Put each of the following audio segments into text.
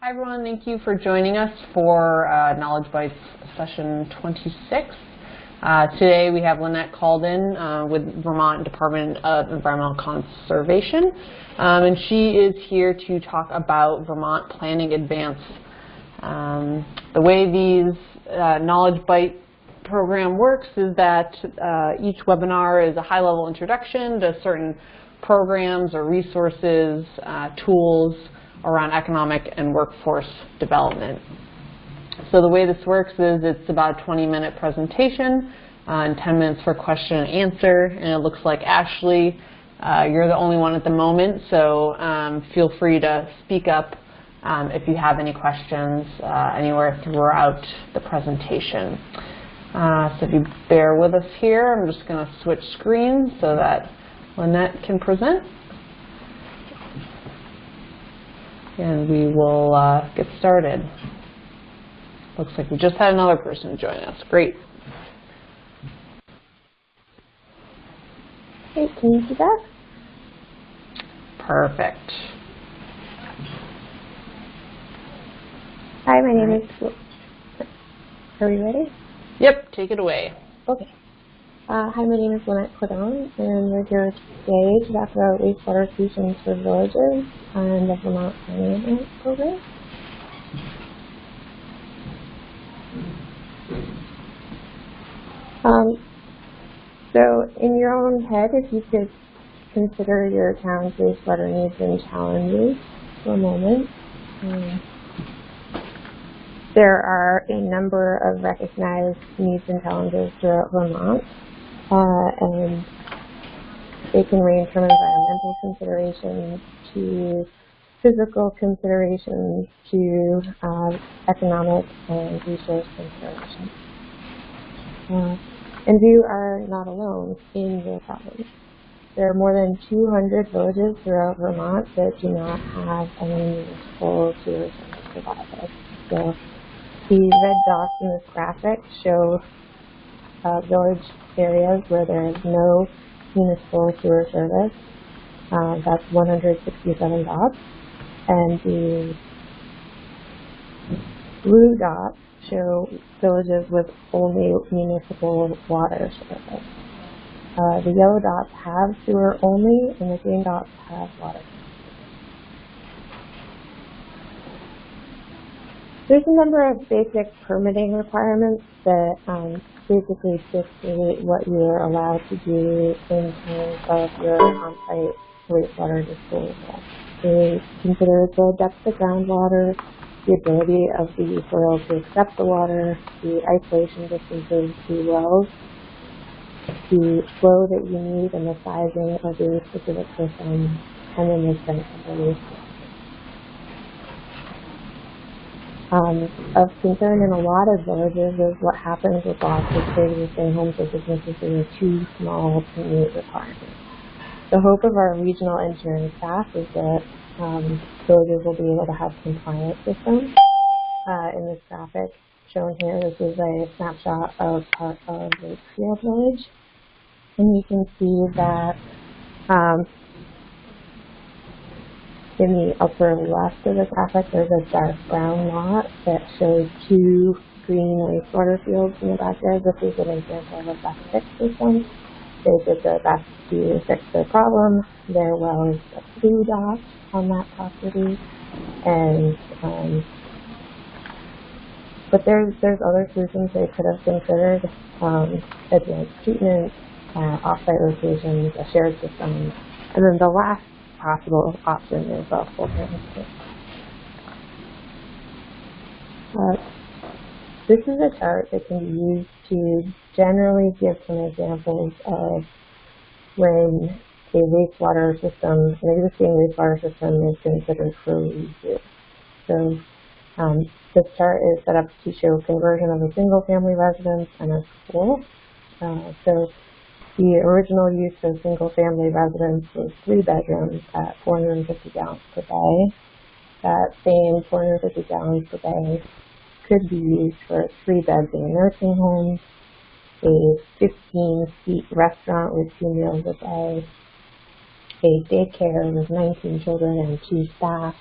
Hi everyone, thank you for joining us for Knowledge Bites session 26. Today we have Lynnette Claudon with Vermont Department of Environmental Conservation, and she is here to talk about Vermont Planning Advance. The way these Knowledge Bite program works is that each webinar is a high-level introduction to certain programs or resources, tools around economic and workforce development. So the way this works is it's about a 20-minute presentation and 10 minutes for question and answer. And it looks like, Ashley, you're the only one at the moment, so feel free to speak up if you have any questions anywhere throughout the presentation. So if you bear with us here, I'm just going to switch screens so that Lynnette can present. And we will get started. Looks like we just had another person join us. Great. Hey, can you see that? Perfect. Hi, my name is... Are we ready? Yep, take it away. Okay. Hi, my name is Lynnette, and we're here today to talk about wastewater solutions for villages and the Vermont Planning Advance program. So in your own head, if you could consider your town's wastewater needs and challenges for a moment. There are a number of recognized needs and challenges throughout Vermont, and they can range from environmental considerations to physical considerations to economic and resource considerations. And you are not alone in your problems. There are more than 200 villages throughout Vermont that do not have any municipal sewer service provided. So the red dots in this graphic show village areas where there is no municipal sewer service. That's 167 dots. And the blue dots show villages with only municipal water service. The yellow dots have sewer only, and the green dots have water. There's a number of basic permitting requirements that basically dictate what you're allowed to do in terms of your on-site wastewater disposal. They consider the depth of groundwater, the ability of the soil to accept the water, the isolation distances to wells, the flow that you need and the sizing of your specific system, and then the strength of the wastewater. Of concern in a lot of villages is what happens with lots of pre-existing homes or businesses that are too small to meet requirements. The hope of our regional engineering staff is that villages will be able to have compliant systems. In this graphic shown here, this is a snapshot of part of Wakefield Village. And you can see that in the upper left of the graphic, there's a dark brown lot that shows two green wastewater fields in the backyard. This is an example of a septic system. They did their best to fix their problem. There was a blue dot on that property, and but there's other solutions they could have considered: advanced treatment, off-site locations, a shared system, and then the last possible option is a full transit. This is a chart that can be used to generally give some examples of when a wastewater system, an existing wastewater system, is considered for reuse. So this chart is set up to show conversion of a single-family residence and a school. So the original use of single-family residence was 3 bedrooms at 450 gallons per day. That same 450 gallons per day could be used for 3 beds in a nursing home, a 15-seat restaurant with 2 meals a day, a daycare with 19 children and 2 staff,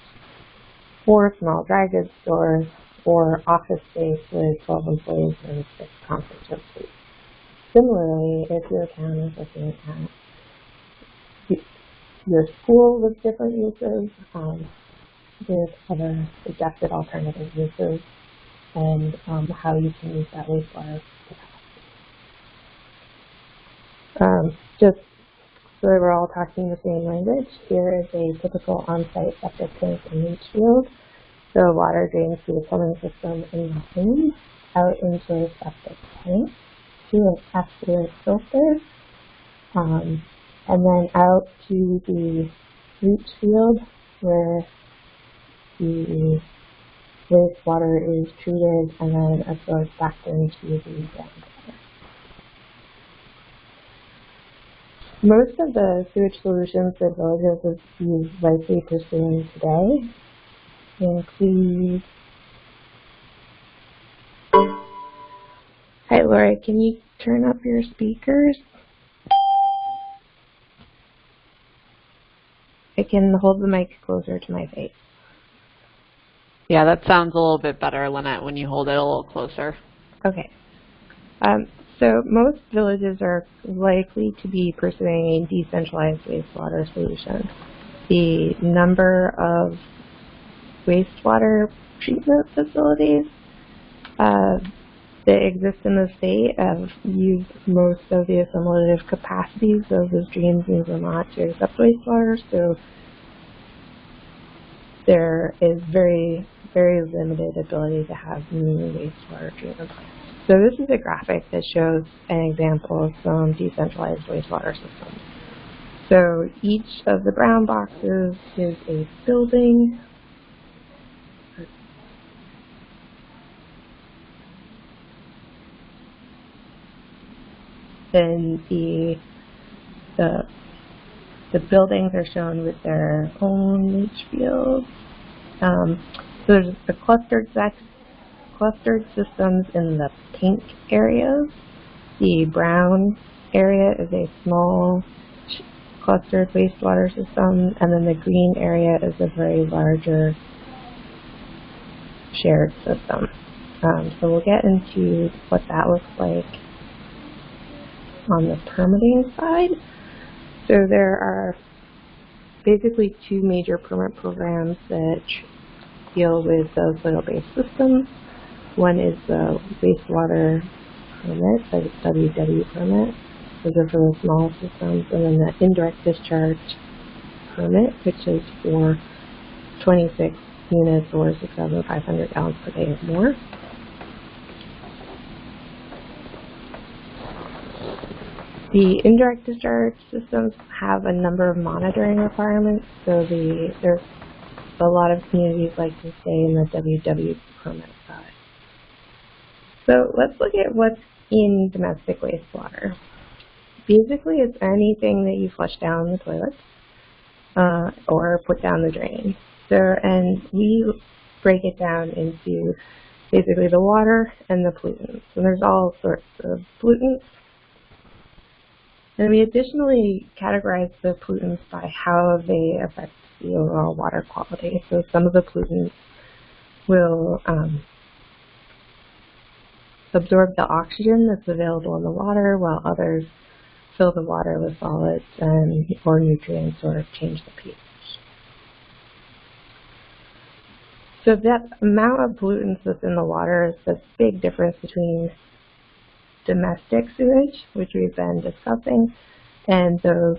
or small dry goods stores, or office space with 12 employees and 6 conference room suites. Similarly, if your town is looking at your school with different uses, there's other suggested alternative uses, and how you can use that wastewater capacity. Just so that we're all talking the same language, here is a typical on-site septic tank and leach field. The water drains through the plumbing system in the home, out into a septic tank, to an effluent filter, and then out to the leach field where the wastewater is treated and then absorbed back into the groundwater. Most of the sewage solutions that villages is likely pursuing today include. Hi, Laura, can you turn up your speakers? I can hold the mic closer to my face. Yeah, that sounds a little bit better, Lynnette, when you hold it a little closer. Okay. So most villages are likely to be pursuing a decentralized wastewater solution. The number of wastewater treatment facilities that exist in the state have used most of the assimilative capacities of the streams in Vermont to accept wastewater, so there is very, very limited ability to have new wastewater treatment plants. So this is a graphic that shows an example of some decentralized wastewater systems. So each of the brown boxes is a building. Then the buildings are shown with their own leach fields. So there's the clustered systems in the pink areas. The brown area is a small clustered wastewater system, and then the green area is a very larger shared system. So we'll get into what that looks like on the permitting side. So there are basically two major permit programs that deal with the soil-based systems. One is the wastewater permit, the WW permit. Those are for the small systems. And then the indirect discharge permit, which is for 26 units or 6,500 gallons per day or more. The indirect discharge systems have a number of monitoring requirements, so there's a lot of communities like to stay in the WW permit side. So let's look at what's in domestic wastewater. Basically, it's anything that you flush down the toilet or put down the drain. So, and we break it down into basically the water and the pollutants. And there's all sorts of pollutants. And we additionally categorize the pollutants by how they affect the overall water quality. So some of the pollutants will absorb the oxygen that's available in the water, while others fill the water with solids or nutrients or change the pH. So that amount of pollutants that's in the water is the big difference between domestic sewage, which we've been discussing, and those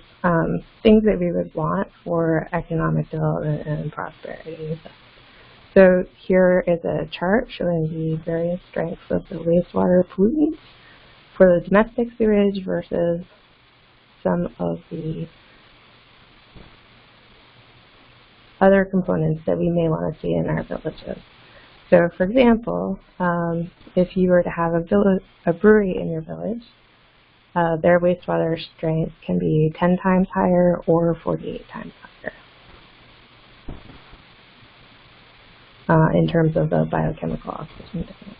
things that we would want for economic development and prosperity. So here is a chart showing the various strengths of the wastewater pollutants for the domestic sewage versus some of the other components that we may want to see in our villages. So for example, if you were to have a brewery in your village, their wastewater strength can be 10 times higher or 48 times higher in terms of the biochemical oxygen difference.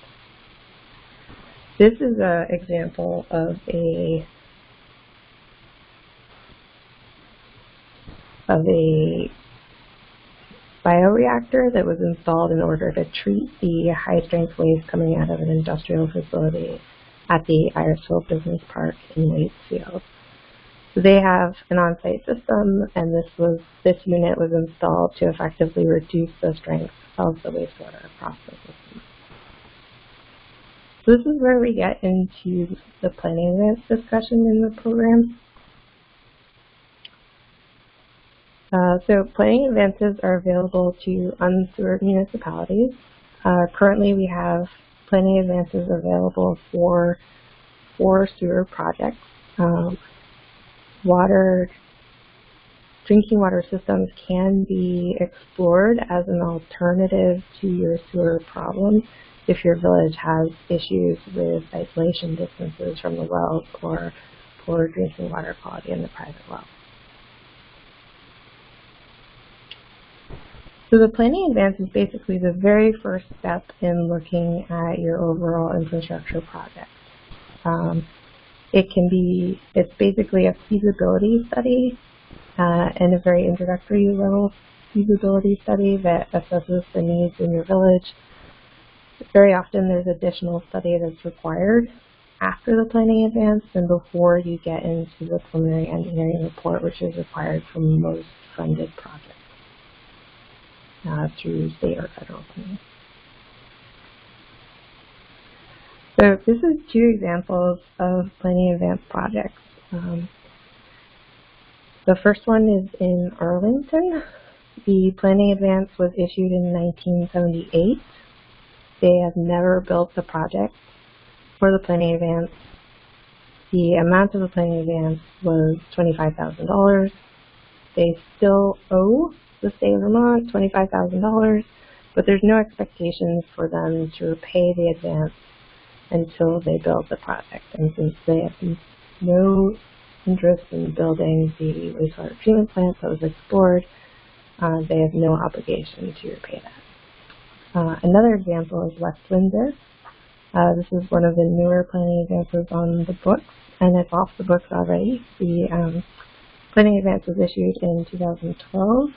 This is an example of a bioreactor that was installed in order to treat the high-strength waste coming out of an industrial facility at the Irisville Business Park in Waitsfield. So they have an on-site system, and this unit was installed to effectively reduce the strength of the wastewater across the system. So this is where we get into the planning advance discussion in the program. So planning advances are available to unsewered municipalities. Currently we have planning advances available for 4 sewer projects. Drinking water systems can be explored as an alternative to your sewer problem if your village has issues with isolation distances from the wells or poor drinking water quality in the private well. So the planning advance is basically the very first step in looking at your overall infrastructure project. It's basically a feasibility study and a very introductory level feasibility study that assesses the needs in your village. Very often there's additional study that's required after the planning advance and before you get into the preliminary engineering report, which is required for most funded projects through state or federal funding. So this is 2 examples of planning advance projects. The first one is in Arlington. The planning advance was issued in 1978. They have never built the project for the planning advance. The amount of the planning advance was $25,000. They still owe the state of Vermont $25,000, but there's no expectations for them to repay the advance until they build the project. And since they have no interest in building the wastewater treatment plant that was explored, they have no obligation to repay that. Another example is West Windsor. This is one of the newer planning advances on the books, and it's off the books already. The planning advance was issued in 2012,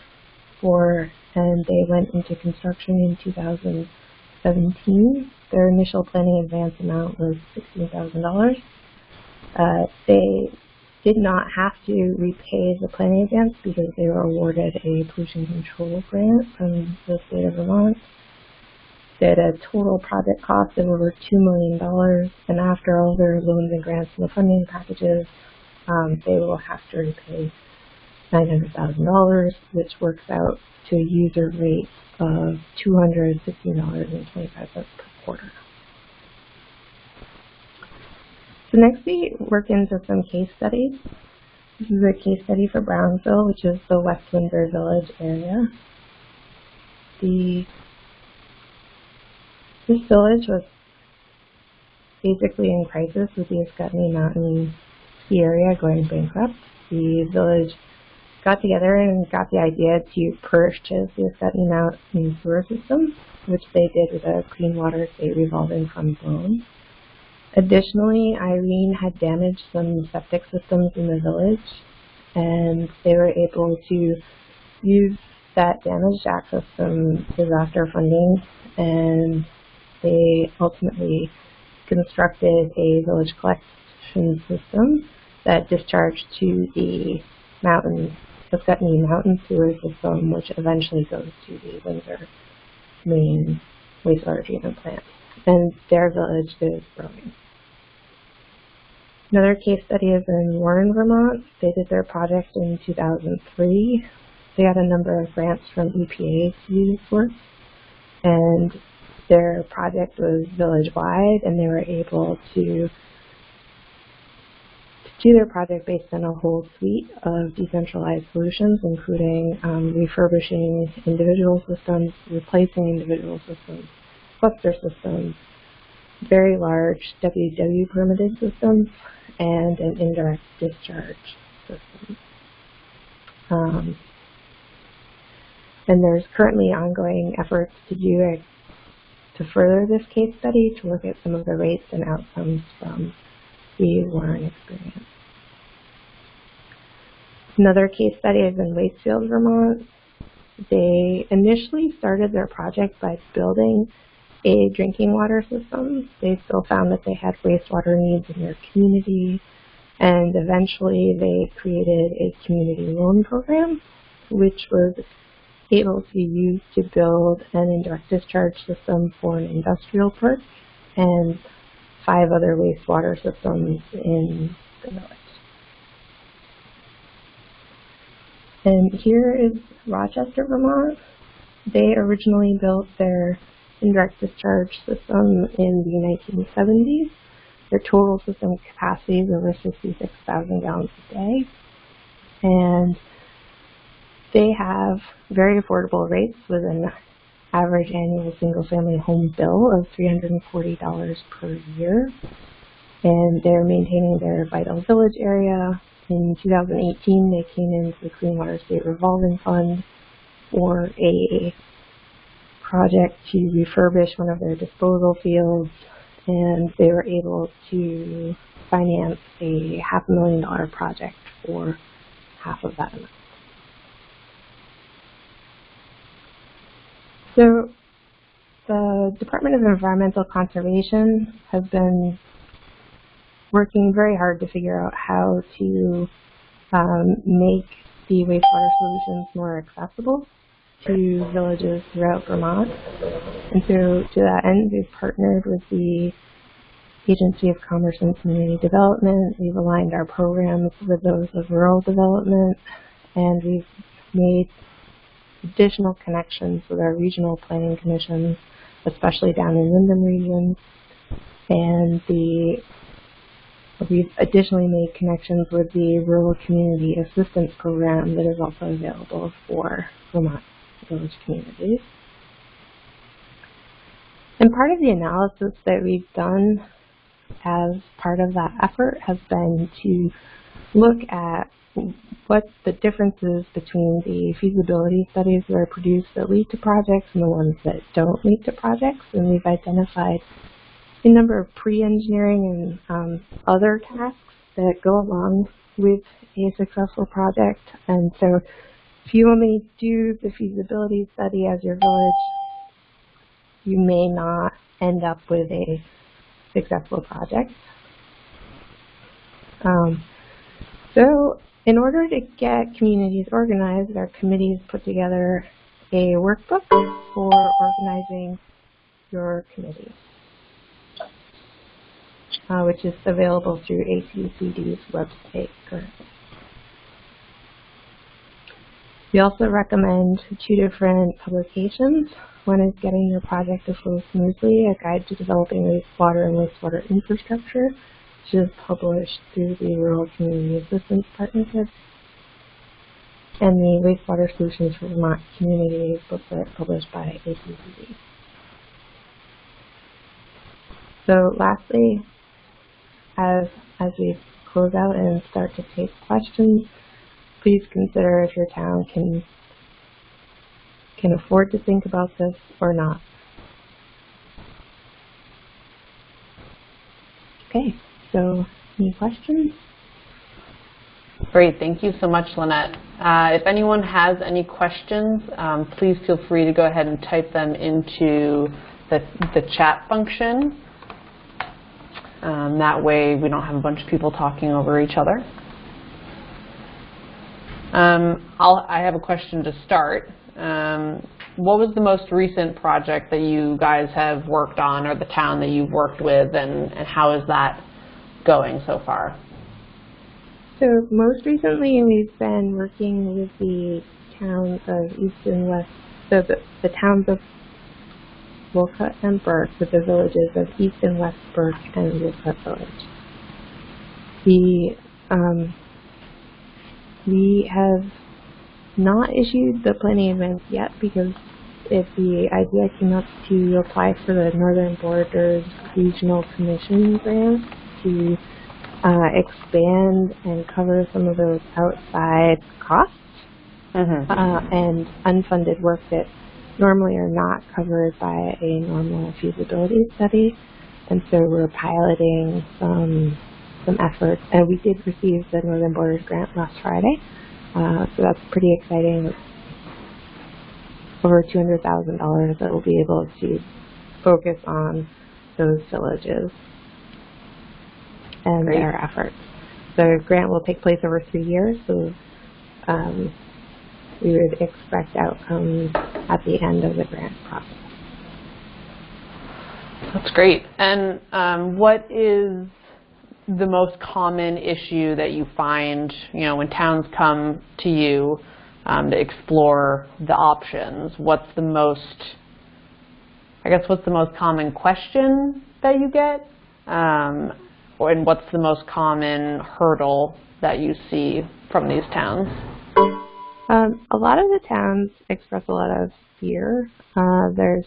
and they went into construction in 2017. Their initial planning advance amount was $16,000. They did not have to repay the planning advance because they were awarded a pollution control grant from the state of Vermont. They had a total project cost of over $2 million, and after all their loans and grants and the funding packages, they will have to repay $900,000, which works out to a user rate of $215.25 per quarter. So next we work into some case studies. This is a case study for Brownsville, which is the West Windsor Village area. This village was basically in crisis with the Ascutney Mountain ski area going bankrupt. The village got together and got the idea to purchase the Ascutney Mountain sewer system, which they did with a clean water state revolving fund loan. Additionally, Irene had damaged some septic systems in the village, and they were able to use that damage to access some disaster funding, and they ultimately constructed a village collection system that discharged to the Ascutney Mountain sewer system, which eventually goes to the Windsor main wastewater treatment plant. And their village is growing. Another case study is in Warren, Vermont. They did their project in 2003. They had a number of grants from EPA to do this work, and their project was village-wide, and they were able to do their project based on a whole suite of decentralized solutions, including refurbishing individual systems, replacing individual systems, cluster systems, very large WW permitted systems, and an indirect discharge system. And there's currently ongoing efforts to further this case study to look at some of the rates and outcomes from the Warren experience. Another case study is in Waitsfield, Vermont. They initially started their project by building a drinking water system. They still found that they had wastewater needs in their community, and eventually they created a community loan program, which was able to be used to build an indirect discharge system for an industrial park and 5 other wastewater systems in the village. And here is Rochester, Vermont. They originally built their indirect discharge system in the 1970s. Their total system capacity is over 66,000 gallons a day. And they have very affordable rates with an average annual single-family home bill of $340 per year. And they're maintaining their Vital Village area. In 2018, they came into the Clean Water State Revolving Fund for a project to refurbish one of their disposal fields, and they were able to finance a $500,000 project for half of that amount. So the Department of Environmental Conservation has been working very hard to figure out how to make the wastewater solutions more accessible to villages throughout Vermont. And so to that end, we've partnered with the Agency of Commerce and Community Development. We've aligned our programs with those of rural development, and we've made additional connections with our regional planning commissions, especially down in Wyndham region. And we've additionally made connections with the Rural Community Assistance Program that is also available for Vermont village communities. And part of the analysis that we've done as part of that effort has been to look at what the differences between the feasibility studies that are produced that lead to projects and the ones that don't lead to projects. And we've identified a number of pre-engineering and other tasks that go along with a successful project. And so if you only do the feasibility study as your village, you may not end up with a successful project. So in order to get communities organized, our committees put together a workbook for organizing your committee, which is available through ACCD's website currently. We also recommend 2 different publications. One is Getting Your Project to Flow Smoothly, a guide to developing wastewater and wastewater infrastructure, which is published through the Rural Community Assistance Partnership, and the Wastewater Solutions for Vermont Communities booklet published by ACCD. So lastly, as we close out and start to take questions, please consider if your town can afford to think about this or not. Okay, so any questions? Great, thank you so much, Lynnette. If anyone has any questions, please feel free to go ahead and type them into the chat function. That way we don't have a bunch of people talking over each other. I have a question to start. What was the most recent project that you guys have worked on, or the town that you've worked with, and how is that going so far? So most recently we've been working with the towns of East and West, so the towns of Wolcott and Burke, with the villages of East and West Burke and Wolcott Village. We have not issued the planning advance yet because the idea came up to apply for the Northern Borders Regional Commission grant to expand and cover some of those outside costs and unfunded work that normally are not covered by a normal feasibility study. And so we're piloting some efforts, and we did receive the Northern Borders grant last Friday, so that's pretty exciting. over $200,000 that will be able to focus on those villages and Great. their efforts. The grant will take place over 3 years, so we would expect outcomes at the end of the grant process. That's great. And what is the most common issue that you find, when towns come to you to explore the options? What's the most common question that you get? And what's the most common hurdle that you see from these towns? A lot of the towns express a lot of fear. There's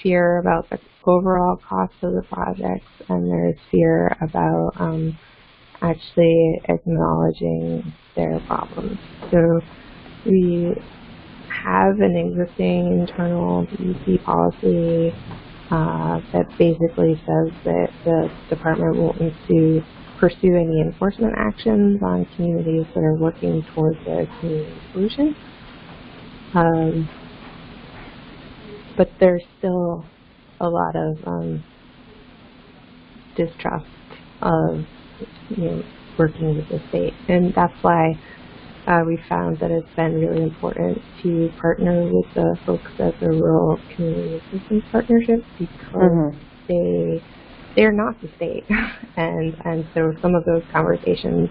fear about the overall cost of the projects, and there's fear about actually acknowledging their problems. So we have an existing internal DEC policy that basically says that the department won't need to pursue any enforcement actions on communities that are working towards a community solution. But there's still a lot of distrust of working with the state, and that's why we found that it's been really important to partner with the folks at the Rural Community Assistance Partnership, because they're not the state, and so some of those conversations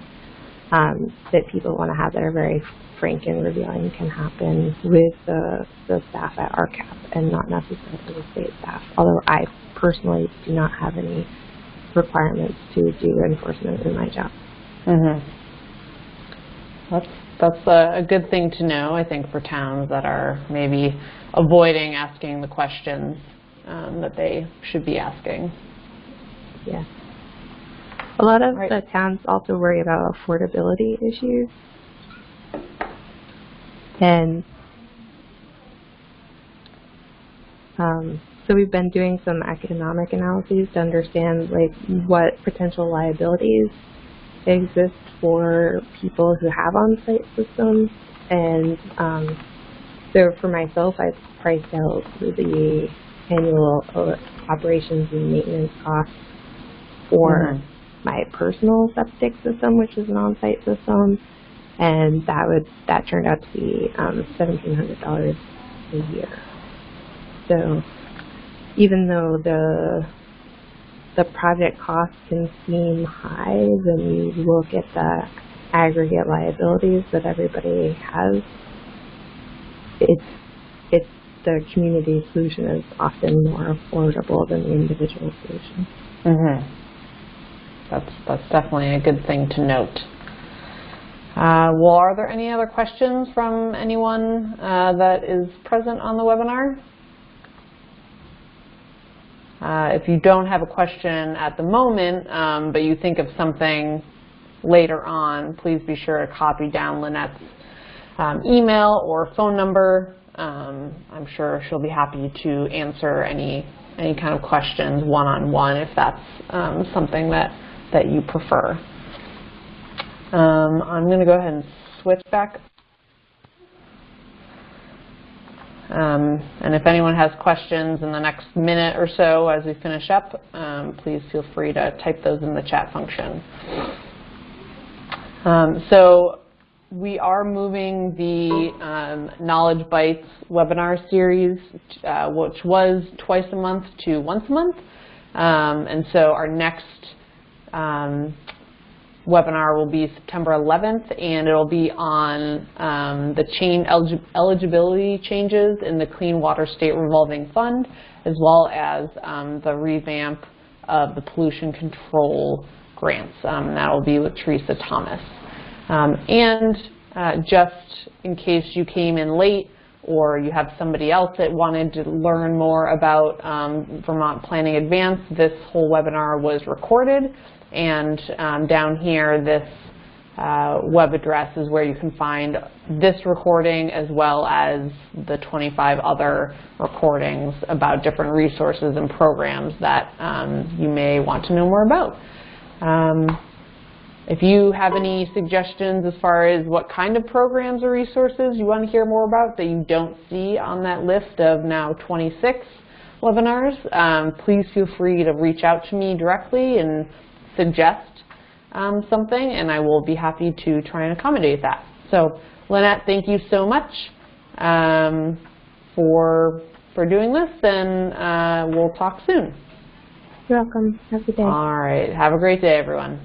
that people want to have that are very frank and revealing can happen with the staff at RCAP and not necessarily the state staff, although I personally do not have any requirements to do enforcement in my job. That's a good thing to know, I think, for towns that are maybe avoiding asking the questions that they should be asking. Yeah. A lot of the towns also worry about affordability issues. And so we've been doing some economic analyses to understand what potential liabilities exist for people who have on-site systems. And so for myself, I've priced out the annual operations and maintenance costs for my personal septic system, which is an on-site system, and that turned out to be $1,700 a year. So even though the project costs can seem high, when you look at the aggregate liabilities that everybody has, it's the community solution is often more affordable than the individual solution. That's definitely a good thing to note. Well, are there any other questions from anyone that is present on the webinar? If you don't have a question at the moment, but you think of something later on, please be sure to copy down Lynnette's email or phone number. I'm sure she'll be happy to answer any kind of questions one-on-one if that's something that you prefer. I'm going to go ahead and switch back. And if anyone has questions in the next minute or so as we finish up, please feel free to type those in the chat function. So we are moving the Knowledge Bites webinar series, which was twice a month, to once a month. And so our next webinar will be September 11th, and it'll be on the eligibility changes in the Clean Water State Revolving Fund, as well as the revamp of the pollution control grants. That will be with Teresa Thomas. Just in case you came in late, or you have somebody else that wanted to learn more about Vermont Planning Advance, this whole webinar was recorded. And down here, this web address is where you can find this recording, as well as the 25 other recordings about different resources and programs that you may want to know more about. If you have any suggestions as far as what kind of programs or resources you want to hear more about that you don't see on that list of now 26 webinars, please feel free to reach out to me directly and suggest something, and I will be happy to try and accommodate that. So, Lynnette, thank you so much for doing this, and we'll talk soon. You're welcome. Have a good day. All right. Have a great day, everyone.